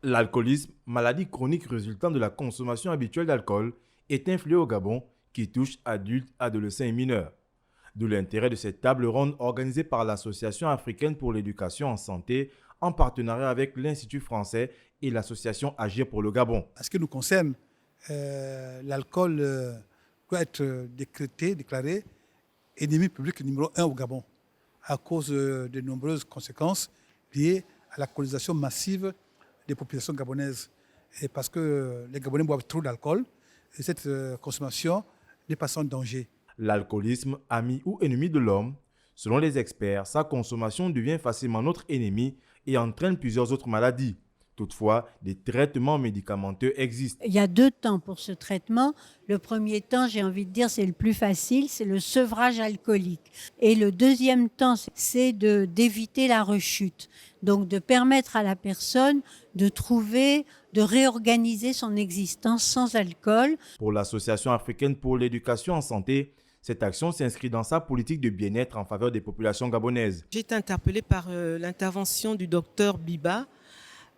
L'alcoolisme, maladie chronique résultant de la consommation habituelle d'alcool, est un fléau au Gabon qui touche adultes, adolescents et mineurs. D'où l'intérêt de cette table ronde organisée par l'Association africaine pour l'éducation en santé en partenariat avec l'Institut français et l'association Agir pour le Gabon. En ce qui nous concerne, l'alcool doit être déclaré ennemi public numéro 1 au Gabon à cause de nombreuses conséquences liées à l'alcoolisation massive des populations gabonaises. Et parce que les Gabonais boivent trop d'alcool et cette consommation n'est pas sans danger. L'alcoolisme, ami ou ennemi de l'homme, selon les experts, sa consommation devient facilement notre ennemi et entraîne plusieurs autres maladies. Toutefois, des traitements médicamenteux existent. Il y a 2 temps pour ce traitement. Le premier temps, j'ai envie de dire, c'est le plus facile, c'est le sevrage alcoolique. Et le deuxième temps, c'est d'éviter la rechute. Donc de permettre à la personne de réorganiser son existence sans alcool. Pour l'Association africaine pour l'éducation en santé, cette action s'inscrit dans sa politique de bien-être en faveur des populations gabonaises. J'ai été interpellée par l'intervention du docteur Biba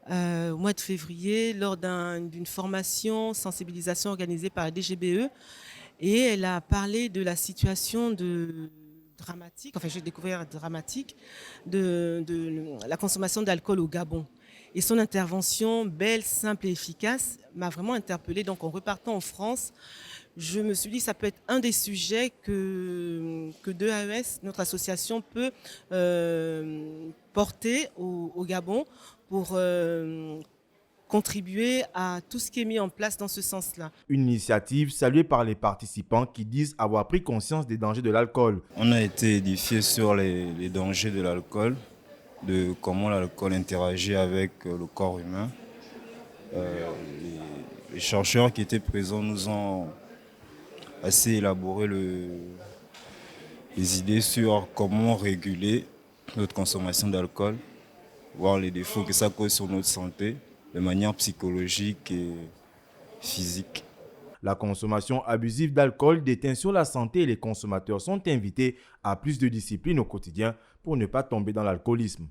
au mois de février lors d'une formation sensibilisation organisée par la DGBE, et elle a parlé de la situation dramatique de la consommation d'alcool au Gabon. Et son intervention, belle, simple et efficace, m'a vraiment interpellée. Donc en repartant en France, je me suis dit que ça peut être un des sujets que DEAES, notre association, peut porter au Gabon pour contribuer à tout ce qui est mis en place dans ce sens-là. Une initiative saluée par les participants qui disent avoir pris conscience des dangers de l'alcool. On a été édifiés sur les dangers de l'alcool, de comment l'alcool interagit avec le corps humain. Les chercheurs qui étaient présents nous ont assez élaboré les idées sur comment réguler notre consommation d'alcool, voir les défauts que ça cause sur notre santé de manière psychologique et physique. La consommation abusive d'alcool déteint sur la santé et les consommateurs sont invités à plus de discipline au quotidien pour ne pas tomber dans l'alcoolisme.